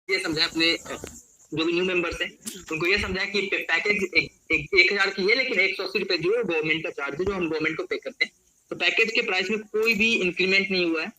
ये समझाया अपने जो भी न्यू मेंबर्स हैं उनको ये समझाया कि पैकेज 1,000 की है, लेकिन 180 रुपए जो है गवर्नमेंट का चार्ज है, जो हम गवर्नमेंट को पे करते हैं। तो पैकेज के प्राइस में कोई भी इंक्रीमेंट नहीं हुआ है।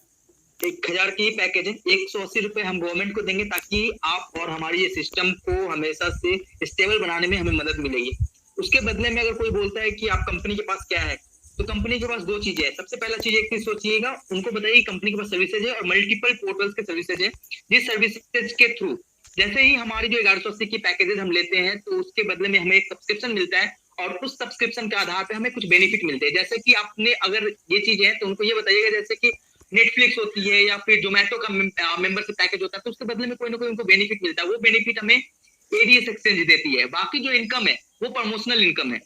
1,000 की पैकेज है, 180 रुपए हम गवर्नमेंट को देंगे ताकि आप और हमारी ये सिस्टम को हमेशा से स्टेबल बनाने में हमें मदद मिलेगी। उसके बदले में अगर कोई बोलता है कि आप कंपनी के पास क्या है, तो कंपनी के पास दो चीजें है। सबसे पहला चीज एक चीज सोचिएगा, उनको बताइए कंपनी के पास सर्विसेज है और मल्टीपल पोर्टल्स के सर्विसेज है, जिस सर्विसेज के थ्रू जैसे ही हमारी जो 1180 की पैकेजेस हम लेते हैं तो उसके बदले में हमें एक सब्सक्रिप्शन मिलता है और उस सब्सक्रिप्शन के आधार पे हमें कुछ बेनिफिट मिलते हैं। जैसे कि आपने अगर ये चीज है तो उनको ये बताइएगा, जैसे कि नेटफ्लिक्स होती है या फिर जोमेटो का मेंबरशिप पैकेज होता है, तो उसके बदले में कोई ना कोई उनको बेनिफिट मिलता है। वो बेनिफिट हमें एडीएस एक्सचेंज देती है। बाकी जो इनकम है वो प्रमोशनल इनकम है।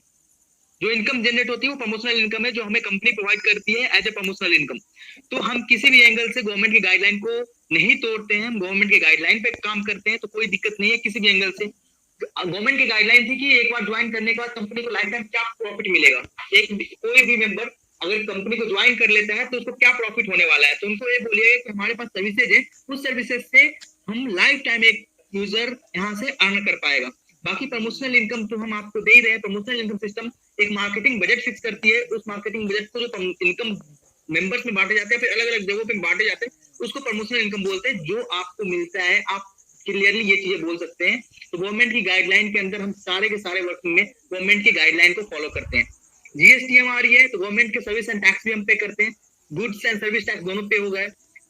जो इनकम जनरेट होती है वो प्रमोशनल इनकम है, जो हमें कंपनी प्रोवाइड करती है एज ए प्रमोशनल इनकम। तो हम किसी भी एंगल से गवर्नमेंट की गाइडलाइन को नहीं तोड़ते हैं, हम गवर्नमेंट के गाइडलाइन पे काम करते हैं, तो कोई दिक्कत नहीं है किसी भी एंगल से। गवर्नमेंट की गाइडलाइन थी कि एक बार ज्वाइन करने के बाद कंपनी को लाइफ टाइम क्या प्रॉफिट मिलेगा। एक कोई भी मेंबर अगर कंपनी को ज्वाइन कर लेता है तो उसको क्या प्रॉफिट होने वाला है, तो उनको ये बोलिएगा कि हमारे पास सर्विसेज है, उस सर्विसेज से हम लाइफ टाइम एक यूजर यहाँ से अर्न कर पाएगा। बाकी प्रमोशनल इनकम तो हम आपको दे ही रहे हैं। प्रमोशनल इनकम सिस्टम एक मार्केटिंग बजट फिक्स करती है, उस मार्केटिंग बजट को जो इनकम मेंबर्स में बांटे जाते हैं, फिर अलग अलग जगहों पे बांटे जाते हैं, उसको प्रमोशनल इनकम बोलते हैं। जो आपको मिलता है आप क्लियरली ये चीजें बोल सकते हैं। तो गवर्नमेंट की गाइडलाइन के अंदर हम सारे के सारे वर्किंग में गवर्नमेंट की गाइडलाइन को फॉलो करते हैं। जीएसटी आ रही है तो गवर्नमेंट के सर्विस एंड टैक्स भी हम पे करते हैं। गुड्स एंड सर्विस टैक्स दोनों पे हो गए।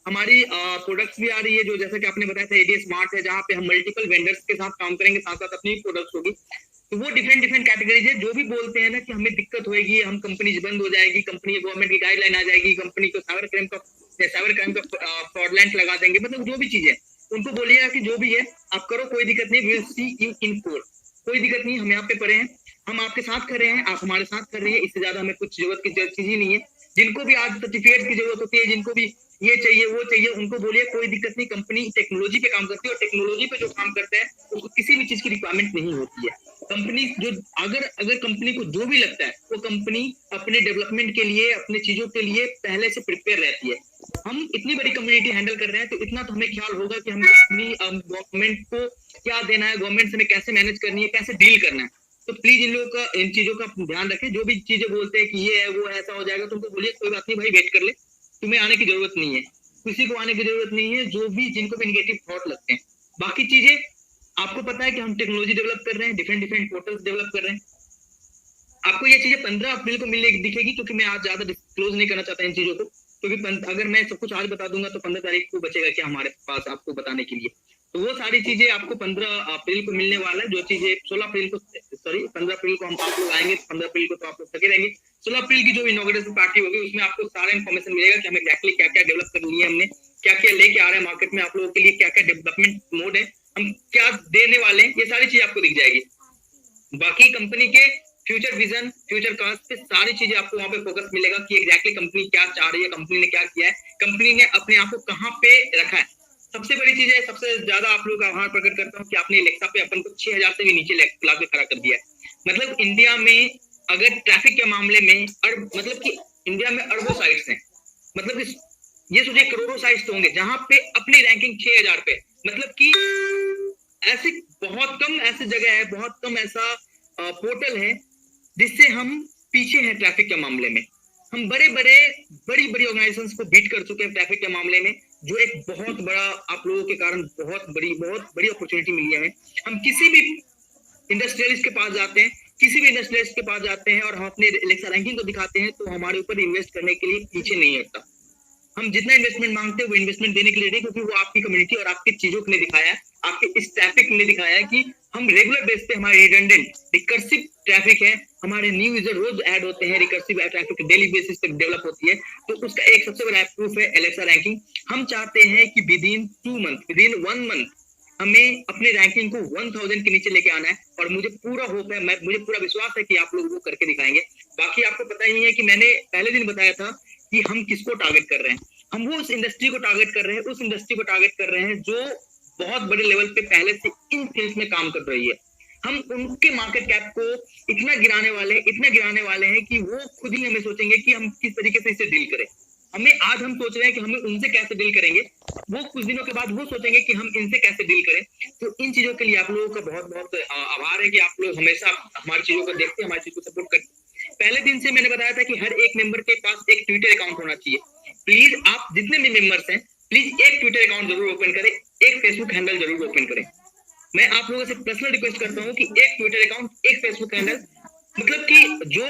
हमारी प्रोडक्ट्स भी आ रही है, जो जैसा कि आपने बताया था एडीएस स्मार्ट है, जहाँ पे हम मल्टीपल वेंडर्स के साथ काम करेंगे, साथ साथ अपनी प्रोडक्ट्स होगी। तो वो डिफरेंट डिफरेंट कैटेगरीज है। जो भी बोलते हैं ना कि हमें दिक्कत होगी, हम कंपनी बंद हो जाएगी, कंपनी गवर्नमेंट की गाइडलाइन आ जाएगी, कंपनी को साइबर क्राइम का फ्रॉडलेंट लगा देंगे, मतलब जो भी चीज है उनको बोलिएगा कि जो भी है आप करो, कोई दिक्कत नहीं, will see you in court. कोई दिक्कत नहीं, हम यहाँ पे पड़े हैं, हम आपके साथ खड़े हैं, आप हमारे साथ कर रही है, इससे ज्यादा हमें कुछ जरूरत की चीज ही नहीं है। जिनको भी आज सर्टिफिकेट की जरूरत होती है, जिनको भी ये चाहिए वो चाहिए, उनको बोलिए कोई दिक्कत नहीं, कंपनी टेक्नोलॉजी पे काम करती है और टेक्नोलॉजी पे जो काम करता है उसको किसी भी चीज की रिक्वायरमेंट नहीं होती है। कंपनी जो अगर कंपनी को जो भी लगता है वो कंपनी अपने डेवलपमेंट के लिए, अपने चीजों के लिए पहले से प्रिपेयर रहती है। हम इतनी बड़ी कम्युनिटी हैंडल कर रहे हैं तो इतना तो हमें ख्याल होगा कि हमें अपनी गवर्नमेंट को क्या देना है, गवर्नमेंट से हमें कैसे मैनेज करनी है, कैसे डील करना है। तो प्लीज इन लोगों का, इन चीजों का ध्यान रखें। जो भी चीजें बोलते हैं कि ये है वो है, ऐसा हो जाएगा, तो उनको बोलिए कोई बात नहीं भाई, वेट कर ले, तुम्हें आने की जरूरत नहीं है, किसी को आने की जरूरत नहीं है, जो भी जिनको भी निगेटिव थॉट लगते हैं। बाकी चीजें आपको पता है कि हम टेक्नोलॉजी डेवलप कर रहे हैं, डिफरेंट डिफरेंट पोर्टल्स डेवलप कर रहे हैं। आपको ये चीजें 15 अप्रैल को मिलने दिखेगी, क्योंकि मैं आज ज्यादा डिस्क्लोज नहीं करना चाहता इन चीजों को, क्योंकि अगर मैं सब कुछ आज बता दूंगा तो 15 तारीख को बचेगा क्या हमारे पास आपको बताने के लिए। तो वो सारी चीजें आपको 15 अप्रैल को मिलने वाला है। जो चीजें 16 अप्रैल को, सॉरी 15 अप्रैल को हम आप लोग आएंगे, 15 अप्रैल को तो आप लोग थके रहेंगे। 16 अप्रैल की जो इनॉग्रेशन पार्टी होगी उसमें आपको सारा इन्फॉर्मेशन मिलेगा कि हमें एक्चुअली क्या क्या डेवलप करनी है, हमने क्या क्या लेके आ रहे हैं मार्केट में, आप लोगों के लिए क्या क्या डेवलपमेंट मोड है, हम क्या देने वाले हैं, ये सारी चीज आपको दिख जाएगी। बाकी कंपनी के फ्यूचर विजन, फ्यूचर कास्ट पे सारी चीजें आपको वहां पे फोकस मिलेगा कि एग्जैक्टली कंपनी क्या चाह रही है, कंपनी ने क्या किया है, कंपनी ने अपने आप को कहाँ पे रखा है। सबसे बड़ी चीज है, सबसे ज्यादा आप लोगों का आभार प्रकट करता हूँ कि आपने एलेक्सा पे अपन को 6000 से भी नीचे ला के खड़ा कर दिया है। मतलब इंडिया में अगर ट्रैफिक के मामले में मतलब कि इंडिया में अरबों साइट्स हैं, मतलब ये सोचिए करोड़ों साइट्स होंगे जहां पे अपनी रैंकिंग 6000 पे, मतलब कि ऐसे बहुत कम ऐसी जगह है, बहुत कम ऐसा पोर्टल है जिससे हम पीछे हैं ट्रैफिक के मामले में। हम बड़ी बड़ी ऑर्गेनाइजेशंस को बीट कर चुके हैं ट्रैफिक के मामले में, जो एक बहुत बड़ा आप लोगों के कारण बहुत बड़ी अपॉर्चुनिटी मिली है। हम किसी भी इंडस्ट्रियलिस्ट के पास जाते हैं, किसी भी इंडस्ट्रियलिस्ट के पास जाते हैं और हम अपने एलेक्सा रैंकिंग को दिखाते हैं तो हमारे ऊपर इन्वेस्ट करने के लिए पीछे नहीं हटता। हम जितना इन्वेस्टमेंट मांगते हैं वो इन्वेस्टमेंट देने के लिए, क्योंकि वो आपकी कम्युनिटी और आपकी चीजों के लिए दिखाया है, आपके इस ट्रैफिक ने दिखाया है कि हम रेगुलर बेस पे हमारे रिडंडेंट रिकर्सिव ट्रैफिक है, हमारे न्यू यूजर रोज ऐड होते हैं, रिकर्सिव ट्रैफिक डेली बेसिस पे डेवलप होती है। तो उसका एक सबसे बड़ा प्रूफ है एलेक्सा रैंकिंग। हम चाहते हैं कि with in 2 month, with in 1 month हमें अपनी रैंकिंग को 1000 के नीचे लेके आना है, और मुझे पूरा होप है, मुझे पूरा विश्वास है कि आप लोग वो करके दिखाएंगे। बाकी आपको पता ही है कि मैंने पहले दिन बताया था कि हम किसको टारगेट कर रहे हैं। हम वो उस इंडस्ट्री को टारगेट कर रहे हैं, उस इंडस्ट्री को टारगेट कर रहे हैं जो बहुत बड़े लेवल पे पहले से इन फील्ड में काम कर रही है। हम उनके मार्केट कैप को इतना गिराने वाले हैं कि वो खुद ही हमें सोचेंगे कि हम किस तरीके से इसे डील करें। आज हम सोच रहे हैं कि हमें उनसे कैसे डील करेंगे, वो कुछ दिनों के बाद वो सोचेंगे कि हम इनसे कैसे डील करें। तो इन चीजों के लिए आप लोगों का बहुत बहुत आभार है कि आप लोग हमेशा हमारी चीजों को देखते हैं, हमारी चीज को सपोर्ट करते हैं। पहले दिन से मैंने बताया था कि हर एक मेंबर के पास एक ट्विटर अकाउंट होना चाहिए। प्लीज आप जितने भी मेंबर्स हैं, प्लीज एक ट्विटर अकाउंट जरूर ओपन करें, एक फेसबुक हैंडल जरूर ओपन करें। मैं आप लोगों से पर्सनल रिक्वेस्ट करता हूँ कि एक ट्विटर अकाउंट, एक फेसबुक हैंडल, मतलब कि जो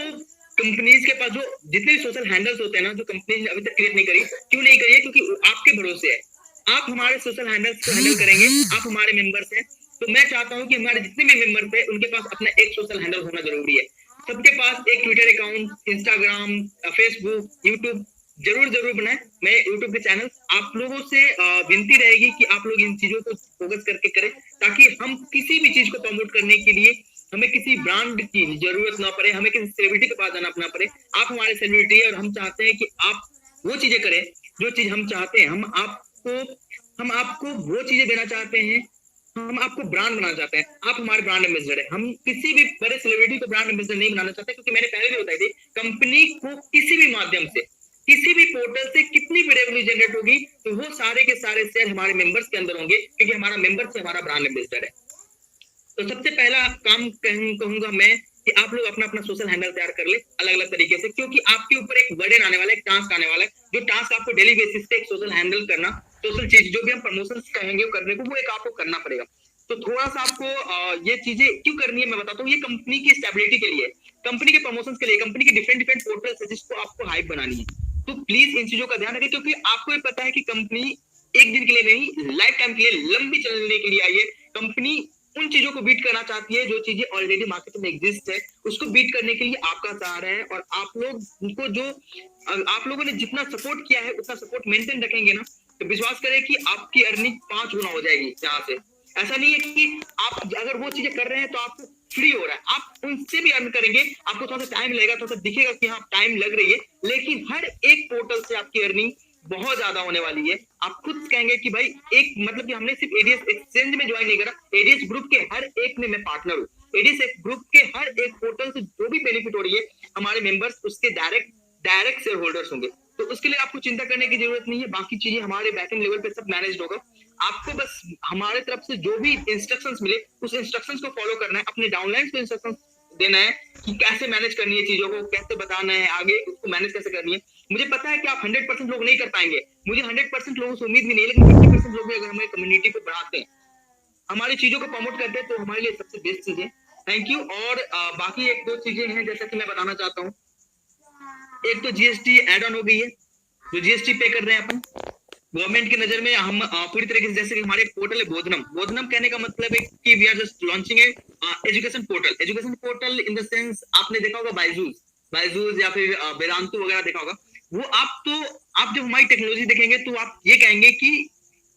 कंपनीज के पास जो जितने भी सोशल हैंडल्स होते हैं ना, जो कंपनीज ने अभी तक क्रिएट नहीं करी, क्यों नहीं करी है? क्योंकि आपके भरोसे है, आप हमारे सोशल हैंडल्स को हैंडल करेंगे, आप हमारे मेंबर्स हैं। तो मैं चाहता हूँ कि हमारे जितने भी मेंबर्स हैं उनके पास अपना एक सोशल हैंडल होना जरूरी है। सबके पास एक Twitter account, Instagram, Facebook, YouTube जरूर बनाए। मैं यूट्यूब के चैनल आप लोगों से विनती रहेगी कि आप लोग इन चीजों को फोकस करके करें, ताकि हम किसी भी चीज को प्रमोट करने के लिए हमें किसी ब्रांड की जरूरत ना पड़े, हमें किसी सेलिब्रिटी के पास जाना ना पड़े। आप हमारे सेलिब्रिटी है और हम चाहते हैं कि आप वो चीजें करें जो चीज हम चाहते हैं। हम आपको वो चीजें देना चाहते हैं, हम आपको ब्रांड बनाना चाहते हैं। आप हमारे ब्रांड एम्बेसडर है। हम किसी भी बड़े सेलिब्रिटी को ब्रांड एम्बेसडर नहीं बनाना चाहते, क्योंकि मैंने पहले भी बताई थी, कंपनी को किसी भी माध्यम से, किसी भी पोर्टल से कितनी भी रेवेन्यू जनरेट होगी, तो वो सारे के सारे शेयर हमारे मेंबर्स के अंदर होंगे, क्योंकि हमारा मेंबर से हमारा ब्रांड एम्बेसडर है। तो सबसे पहला काम कहूंगा मैं कि आप लोग अपना अपना सोशल हैंडल तैयार कर ले अलग अलग तरीके से, क्योंकि आपके ऊपर एक बर्डन आने वाला है, एक टास्क आने वाला है, जो टास्क आपको डेली बेसिस पे एक सोशल हैंडल करना, सोशल चीज जो भी हम प्रमोशन कहेंगे करने को, वो एक आपको करना पड़ेगा। तो थोड़ा सा आपको ये चीजें क्यों करनी है मैं बताता हूँ। ये कंपनी की स्टेबिलिटी के लिए, कंपनी के प्रमोशन के लिए, कंपनी के डिफरेंट पोर्टल्स है जिसको आपको हाइप बनानी है। तो प्लीज इन चीजों का ध्यान रखें, क्योंकि आपको ये पता है कि कंपनी एक दिन के लिए नहीं, लाइफ टाइम के लिए, लंबी चलने के लिए आई है। कंपनी उन चीजों को बीट करना चाहती है जो चीजें ऑलरेडी मार्केट में एग्जिस्ट है, उसको बीट करने के लिए आपका सहारा है। और आप लोग को जो आप लोगों ने जितना सपोर्ट किया है उतना सपोर्ट मेंटेन रखेंगे ना, तो विश्वास करें कि आपकी अर्निंग 5 गुना हो जाएगी यहाँ से। ऐसा नहीं है कि आप अगर वो चीजें कर रहे हैं तो आपको फ्री हो रहा है, आप उनसे भी अर्न करेंगे। आपको थोड़ा सा टाइम लगेगा, थोड़ा सा दिखेगा कि हाँ टाइम लग रही है, लेकिन हर एक पोर्टल से आपकी अर्निंग बहुत ज्यादा होने वाली है। आप खुद कहेंगे कि भाई एक मतलब कि हमने सिर्फ एडीएस एक्सचेंज में ज्वाइन नहीं करा, एडीएस ग्रुप के हर एक में मैं पार्टनर हूँ। एडीएस ग्रुप के हर एक पोर्टल से जो भी बेनिफिट हो रही है हमारे मेंबर्स उसके डायरेक्ट शेयर होल्डर्स होंगे। तो उसके लिए आपको चिंता करने की जरूरत नहीं है, बाकी चीजें हमारे बैकएंड लेवल पे सब मैनेज होगा। आपको बस हमारे तरफ से जो भी इंस्ट्रक्शंस मिले उस इंस्ट्रक्शंस को फॉलो करना है, अपने डाउनलाइंस को इंस्ट्रक्शंस देना है कि कैसे मैनेज करनी है चीजों को, कैसे बताना है आगे उसको मैनेज कैसे करनी है। मुझे पता है कि आप 100% लोग नहीं कर पाएंगे, मुझे 100% लोगों से उम्मीद भी नहीं, लेकिन 50% लोग भी अगर हमारी कम्युनिटी को बढ़ाते हैं, हमारी चीजों को प्रमोट करते हैं, तो हमारे लिए सबसे बेस्ट चीज है। Thank you. और बाकी एक दो चीजें हैं जैसा कि मैं बताना चाहता हूँ। एक तो जीएसटी एड ऑन हो गई है, जो जीएसटी पे कर रहे हैं अपन गवर्नमेंट की नजर में हम पूरी तरीके से, जैसे कि हमारे पोर्टल है बोधनम कहने का मतलब है कि we are just launching a education portal in the sense, आपने देखा होगा बायजूस या फिर वेदांतु वगैरह देखा होगा। वो आप जब हमारी टेक्नोलॉजी देखेंगे तो आप ये कहेंगे कि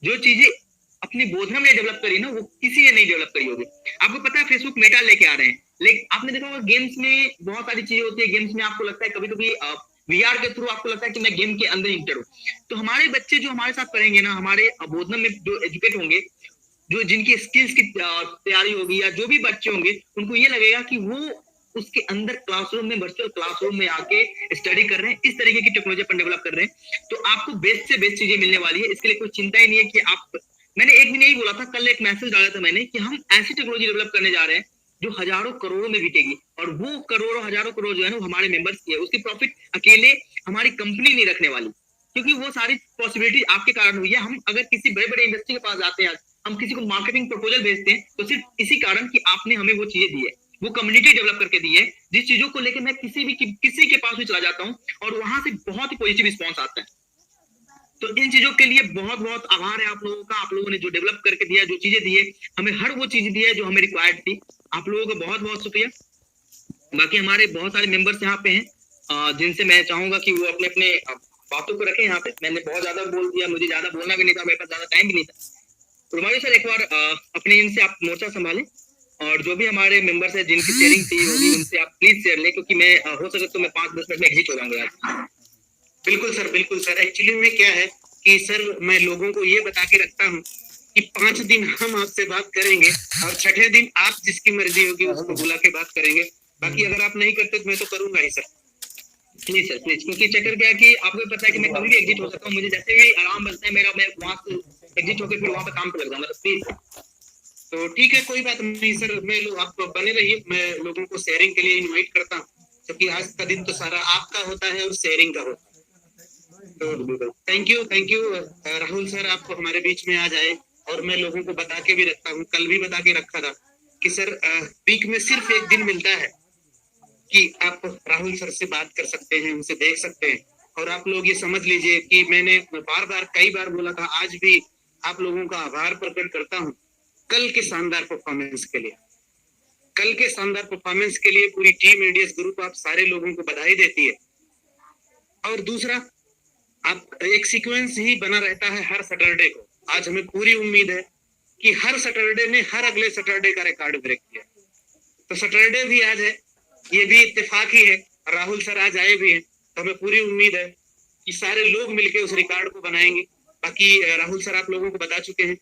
जो चीजें अपनी बोधनम ने डेवलप करी ना, वो किसी ने नहीं डेवलप करी होगी। आपको पता है फेसबुक मेटा लेके आ रहे हैं, लेकिन आपने देखा होगा गेम्स में बहुत सारी चीजें होती है। गेम्स में आपको लगता है कभी कभी वीआर के थ्रू आपको लगता है कि मैं गेम के अंदर इंटर हूँ। तो हमारे बच्चे जो हमारे साथ पढ़ेंगे ना, हमारे बोधनम में जो एजुकेट होंगे, जो जिनकी स्किल्स की तैयारी होगी, या जो भी बच्चे होंगे, उनको ये लगेगा कि वो उसके अंदर क्लासरूम में, वर्चुअल क्लासरूम में आके स्टडी कर रहे हैं। इस तरीके की टेक्नोलॉजी अपन डेवलप कर रहे हैं, तो आपको बेस्ट से बेस्ट चीजें मिलने वाली है। इसके लिए कोई चिंता ही नहीं है कि आप, मैंने एक भी नहीं बोला था, कल एक मैसेज डाला था मैंने कि हम ऐसी टेक्नोलॉजी डेवलप करने जा रहे हैं जो हजारों करोड़ों में बिकेगी, और वो करोड़ों हजारों करोड़ जो है ना, वो हमारे मेंबर्स की है। उसकी प्रॉफिट अकेले हमारी कंपनी नहीं रखने वाली, क्योंकि वो सारी पॉसिबिलिटी आपके कारण हुई है। हम अगर किसी बड़े बड़े इंडस्ट्री के पास जाते हैं, हम किसी को मार्केटिंग प्रपोजल भेजते हैं, तो सिर्फ इसी कारण कि आपने हमें वो चीजें दी है, वो कम्युनिटी डेवलप करके दी है, जिस चीजों को लेकर मैं किसी के पास भी चला जाता हूँ और वहां से बहुत ही पॉजिटिव रिस्पॉन्स आता है। तो इन चीजों के लिए बहुत बहुत आभार है आप लोगों का। आप लोगों ने जो डेवलप करके दिया, जो चीजें दी है हमें, हर वो चीज दी है जो हमें रिक्वायर्ड थी। आप लोगों का बहुत बहुत शुक्रिया। बाकी हमारे बहुत सारे मेंबर्स यहाँ पे हैं जिनसे मैं चाहूंगा कि वो अपने अपने बातों को रखें यहाँ पे। मैंने बहुत ज्यादा बोल दिया, मुझे ज्यादा बोलना भी नहीं था, मेरे पास ज्यादा टाइम भी नहीं था। रुमाली सर एक बार अपने इनसे आप मोर्चा संभालें, और जो भी हमारे मेंबर्स हैं जिनकी शेयरिंग चाहिए होगी उनसे आप प्लीज शेयर लें, क्योंकि मैं हो सके तो मैं 5-10 मिनट में एग्जिट हो जाऊंगा यार। बिल्कुल सर। एक्चुअली में क्या है कि सर मैं लोगों को ये बता के रखता हूँ कि 5 दिन हम आपसे बात करेंगे और 6ठे दिन आप जिसकी मर्जी होगी उसको बुला के बात करेंगे। बाकी अगर आप नहीं करते तो मैं तो करूंगा ही सर। प्लीज सर प्लीज, क्योंकि चक्कर क्या है कि आपको पता है कि मैं कभी भी एग्जिट हो सकता हूँ, मुझे जैसे भी आराम बचता है मेरा, मैं वहां से एग्जिट होकर फिर वहां पे काम पे लग जाऊंगा, प्लीज। तो ठीक है, कोई बात नहीं सर, आप बने रहिए, मैं लोगों को शेयरिंग के लिए इनवाइट करता हूँ, क्योंकि आज का दिन तो सारा आपका होता है और शेयरिंग का होता है। तो थैंक यू राहुल सर, आप हमारे बीच में आ जाए। और मैं लोगों को बता के भी रखता हूँ, कल भी बता के रखा था कि सर वीक में सिर्फ एक दिन मिलता है कि आप राहुल सर से बात कर सकते हैं, उनसे देख सकते हैं। और आप लोग ये समझ लीजिए कि मैंने बार बार कई बार बोला था, आज भी आप लोगों का आभार प्रकट करता हूँ कल के शानदार परफॉर्मेंस के लिए। कल के शानदार परफॉर्मेंस के लिए पूरी टीम एडीएस ग्रुप आप सारे लोगों को बधाई देती है। और दूसरा, आप एक सीक्वेंस ही बना रहता है हर सैटरडे को। आज हमें पूरी उम्मीद है कि हर सैटरडे ने हर अगले सैटरडे का रिकॉर्ड ब्रेक किया। तो सैटरडे भी आज है, ये भी इत्तेफाक ही है, राहुल सर आज आए भी हैं, तो हमें पूरी उम्मीद है कि सारे लोग मिलकर उस रिकॉर्ड को बनाएंगे। बाकी राहुल सर आप लोगों को बता चुके हैं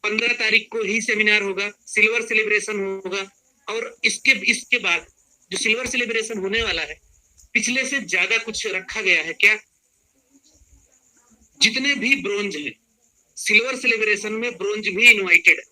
15 तारीख को ही सेमिनार होगा, सिल्वर सेलिब्रेशन होगा। और इसके बाद जो सिल्वर सेलिब्रेशन होने वाला है, पिछले से ज्यादा कुछ रखा गया है क्या? जितने भी ब्रोंज हैं सिल्वर सेलिब्रेशन में, ब्रोंज भी इनवाइटेड है।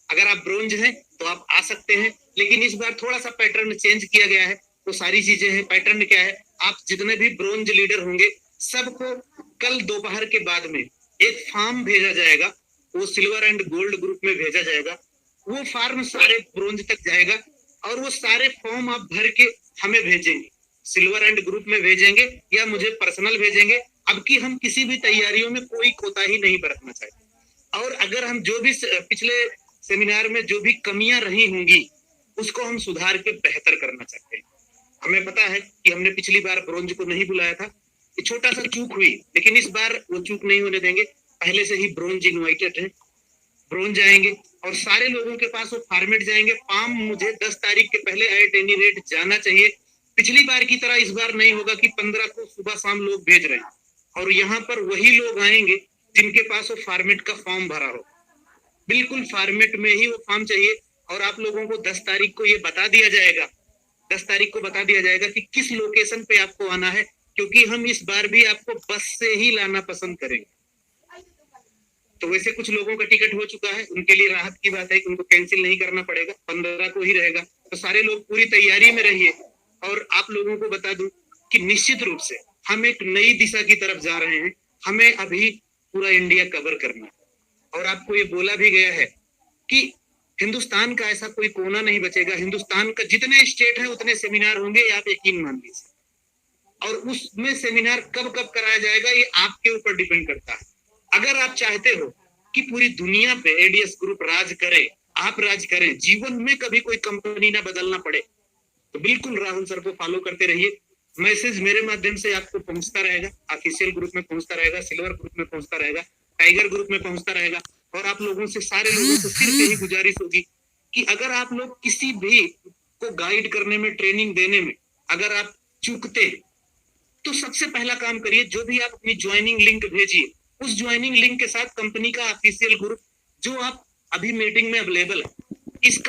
अगर आप ब्रोंज हैं तो आप आ सकते हैं, लेकिन इस बार थोड़ा सा पैटर्न चेंज किया गया है। तो सारी चीजें हैं, पैटर्न क्या है, आप जितने भी ब्रोंज लीडर होंगे सबको कल दोपहर के बाद में एक फॉर्म भेजा जाएगा, वो सिल्वर एंड गोल्ड ग्रुप में भेजा जाएगा। वो फॉर्म सारे ब्रोंज तक जाएगा और वो सारे फॉर्म आप भर के हमें भेजेंगे, सिल्वर एंड ग्रुप में भेजेंगे या मुझे पर्सनल भेजेंगे। अब की हम किसी भी तैयारियों में कोई कोताही नहीं बरतना चाहते। और अगर हम जो भी पिछले सेमिनार में जो भी कमियां रही होंगी उसको हम सुधार के बेहतर करना चाहते हैं। हमें पता है कि हमने पिछली बार ब्रोंज को नहीं बुलाया था, ये छोटा सा चूक हुई, लेकिन इस बार वो चूक नहीं होने देंगे। पहले से ही ब्रोंज इनवाइटेड है, ब्रोंज आएंगे और सारे लोगों के पास वो फॉर्मेट जाएंगे। पाम मुझे 10 तारीख के पहले एट एनी रेट जाना चाहिए। पिछली बार की तरह इस बार नहीं होगा कि 15 को सुबह शाम लोग भेज रहे हैं, और यहाँ पर वही लोग आएंगे जिनके पास वो फॉर्मेट का फॉर्म भरा हो। बिल्कुल फॉर्मेट में ही वो फॉर्म चाहिए। और आप लोगों को 10 तारीख को ये बता दिया जाएगा, 10 तारीख को बता दिया जाएगा कि किस लोकेशन पे आपको आना है, क्योंकि हम इस बार भी आपको बस से ही लाना पसंद करेंगे। तो वैसे कुछ लोगों का टिकट हो चुका है, उनके लिए राहत की बात है कि उनको कैंसिल नहीं करना पड़ेगा, 15 को ही रहेगा। तो सारे लोग पूरी तैयारी में रहिए। और आप लोगों को बता दूं कि निश्चित रूप से हम एक नई दिशा की तरफ जा रहे हैं। हमें अभी पूरा इंडिया कवर करना है। और आपको ये बोला भी गया है कि हिंदुस्तान का ऐसा कोई कोना नहीं बचेगा, हिंदुस्तान का जितने स्टेट है उतने सेमिनार होंगे, आप यकीन मान लीजिए। और उसमें सेमिनार कब कब कराया जाएगा ये आपके ऊपर डिपेंड करता है। अगर आप चाहते हो कि पूरी दुनिया पे एडीएस ग्रुप राज करे, आप राज करें, जीवन में कभी कोई कंपनी ना बदलना पड़े, तो बिल्कुल राहुल सर को फॉलो करते रहिए। मैसेज मेरे माध्यम से आपको पहुंचता रहेगा, ऑफिशियल ग्रुप में पहुंचता रहेगा, सिल्वर ग्रुप में पहुंचता रहेगा, टाइगर ग्रुप में पहुंचता रहेगा। और आप लोगों से, सारे लोगों से सिर्फ यही गुजारिश होगी कि अगर आप लोग किसी भी को गाइड करने में, ट्रेनिंग देने में अगर आप चूकते हैं, तो सबसे पहला काम करिए, जो भी आप अपनी ज्वाइनिंग लिंक भेजिए, उस ज्वाइनिंग लिंक के साथ कंपनी का ऑफिशियल ग्रुप जो आप अभी मीटिंग में अवेलेबल है, इस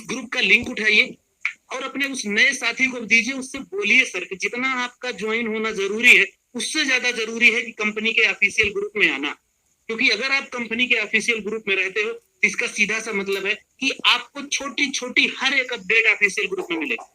ग्रुप का लिंक उठाइए और अपने उस नए साथी को दीजिए। उससे बोलिए सर कि जितना आपका ज्वाइन होना जरूरी है, उससे ज्यादा जरूरी है कि कंपनी के ऑफिशियल ग्रुप में आना। क्योंकि अगर आप कंपनी के ऑफिशियल ग्रुप में रहते हो तो इसका सीधा सा मतलब है कि आपको छोटी छोटी हर एक अपडेट ऑफिशियल ग्रुप में मिलेगी।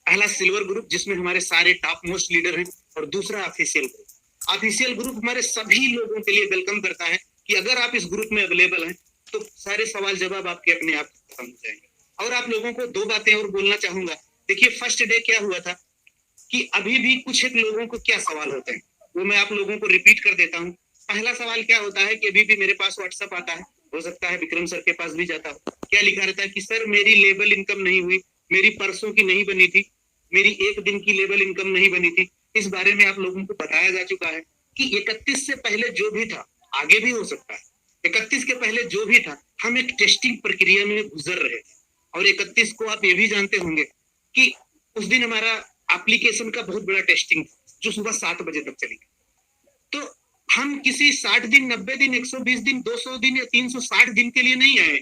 पहला सिल्वर ग्रुप जिसमें हमारे सारे टॉप मोस्ट लीडर हैं, और दूसरा ऑफिशियल ग्रुप। ऑफिशियल ग्रुप हमारे सभी लोगों के लिए वेलकम करता है कि अगर आप इस ग्रुप में अवेलेबल हैं तो सारे सवाल जवाब आपके अपने आप खत्म हो जाएंगे। और आप लोगों को 2 बातें और बोलना चाहूंगा। देखिए, फर्स्ट डे क्या हुआ था कि अभी भी कुछ एक लोगों को क्या सवाल होते हैं, वो मैं आप लोगों को रिपीट कर देता हूँ। पहला सवाल क्या होता है कि अभी भी मेरे पास व्हाट्सएप आता है, हो सकता है विक्रम सर के पास भी जाता हो। क्या लिखा रहता है कि सर मेरी लेबल इनकम नहीं हुई, मेरी परसों की नहीं बनी थी, मेरी 1 दिन की लेबल इनकम नहीं बनी थी। इस बारे में आप लोगों को बताया जा चुका है कि 31 से पहले जो भी था, आगे भी हो सकता है, 31 के पहले जो भी था, हम एक टेस्टिंग प्रक्रिया में गुजर रहे थे। और 31 को आप ये भी जानते होंगे कि उस दिन हमारा एप्लीकेशन का बहुत बड़ा टेस्टिंग जो सुबह 7 बजे तक चली। तो हम किसी 60 दिन, 90 दिन, 120 दिन, 200 दिन या 360 दिन के लिए नहीं आए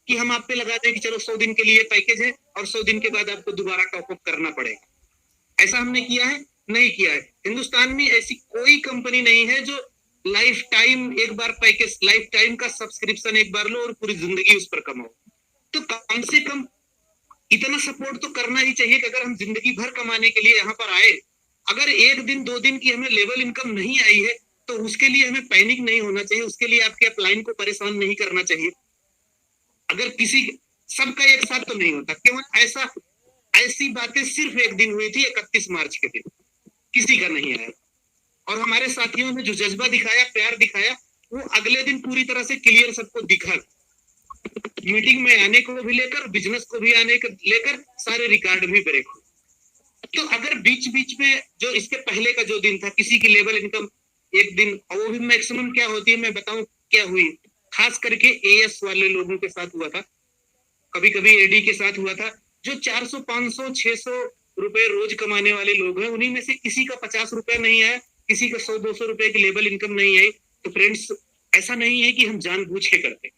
कि हम आप पे लगा दें कि चलो 100 दिन के लिए पैकेज है और 100 दिन के बाद आपको दोबारा टॉप अप करना पड़ेगा। ऐसा हमने किया है? नहीं किया है। हिंदुस्तान में ऐसी कोई कंपनी नहीं है जो लाइफ टाइम एक बार पैकेज, लाइफ टाइम का सब्सक्रिप्शन एक बार लो और पूरी जिंदगी उस पर कमाओ। तो कम से कम इतना सपोर्ट तो करना ही चाहिए कि अगर हम जिंदगी भर कमाने के लिए यहाँ पर आए, अगर एक दिन 2 दिन की हमें लेवल इनकम नहीं आई है तो उसके लिए हमें पैनिक नहीं होना चाहिए, उसके लिए आपके अपलाइन को परेशान नहीं करना चाहिए। अगर किसी सबका एक साथ तो नहीं होता, केवल ऐसी बातें सिर्फ एक दिन हुई थी 31 मार्च के दिन, किसी का नहीं आया। और हमारे साथियों ने जो जज्बा दिखाया, प्यार दिखाया, वो अगले दिन पूरी तरह से क्लियर सबको दिखा। मीटिंग में आने को भी लेकर, बिजनेस को भी आने को लेकर सारे रिकॉर्ड भी ब्रेक हो। तो अगर बीच बीच में जो इसके पहले का जो दिन था, किसी की लेवल इनकम एक दिन, और वो भी मैक्सिमम क्या होती है मैं बताऊं क्या हुई, खास करके एएस वाले लोगों के साथ हुआ था, कभी कभी एडी के साथ हुआ था। जो 400, 500, 600 रुपए रोज कमाने वाले लोग हैं, उन्हीं में से किसी का 50 रुपए नहीं आया, किसी का 100-200 रुपए की लेवल इनकम नहीं आई। तो फ्रेंड्स, ऐसा नहीं है कि हम जानबूझ के करते,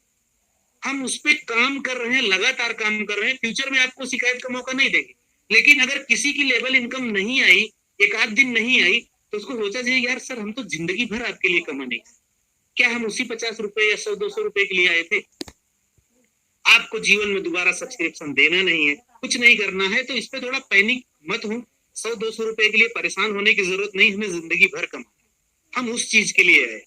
हम उस पर काम कर रहे हैं, लगातार काम कर रहे हैं। फ्यूचर में आपको शिकायत का मौका नहीं देंगे, लेकिन अगर किसी की लेवल इनकम नहीं आई, एक आध दिन नहीं आई, तो उसको सोचा जाए यार सर हम तो जिंदगी भर आपके लिए कमाने, क्या हम उसी 50 रुपए या 100-200 रुपए के लिए आए थे? आपको जीवन में दोबारा सब्सक्रिप्शन देना नहीं है, कुछ नहीं करना है, तो इस पे थोड़ा पैनिक मत हो। 100-200 रुपए के लिए परेशान होने की जरूरत नहीं, हमें जिंदगी भर कमाना, हम उस चीज के लिए आए।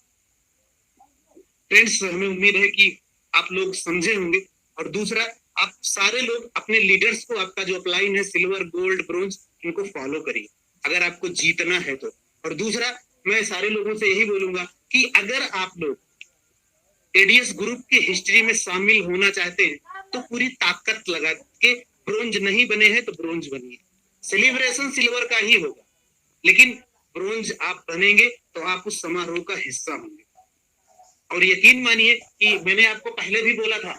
फ्रेंड्स, हमें उम्मीद है कि आप लोग समझे होंगे। और दूसरा, आप सारे लोग अपने लीडर्स को, आपका जो अपलाइन है सिल्वर, गोल्ड, ब्रोंज, इनको फॉलो करिए अगर आपको जीतना है तो। और दूसरा, मैं सारे लोगों से यही बोलूंगा कि अगर आप लोग एडीएस ग्रुप की हिस्ट्री में शामिल होना चाहते हैं तो पूरी ताकत लगा के, ब्रोंज नहीं बने हैं तो ब्रोंज बनिए। सेलिब्रेशन सिल्वर का ही होगा, लेकिन ब्रोंज आप बनेंगे तो आप उस समारोह का हिस्सा होंगे। और यकीन मानिए कि मैंने आपको पहले भी बोला था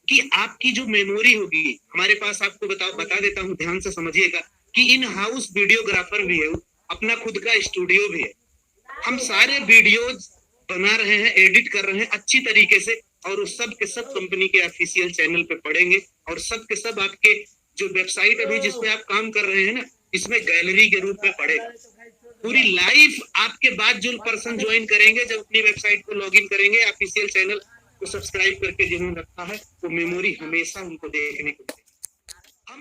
कि आपकी जो मेमोरी होगी, हमारे पास आपको बता देता हूं, ध्यान से समझिएगा कि इन हाउस वीडियोग्राफर भी है, अपना खुद का स्टूडियो भी है। हम सारे वीडियोज बना रहे हैं, एडिट कर रहे हैं अच्छी तरीके से, और उस सब के सब कंपनी के ऑफिशियल चैनल पे पड़ेंगे। और सब के सब आपके जो वेबसाइट अभी जिसपे आप काम कर रहे हैं ना, इसमें गैलरी के रूप में पड़ेगा। पूरी लाइफ आपके बाद जो पर्सन ज्वाइन करेंगे, जब अपनी वेबसाइट को लॉगिन करेंगे, ऑफिशियल चैनल को सब्सक्राइब करके जिन्होंने रखा है, वो मेमोरी हमेशा उनको देखने को मिलेगी। हम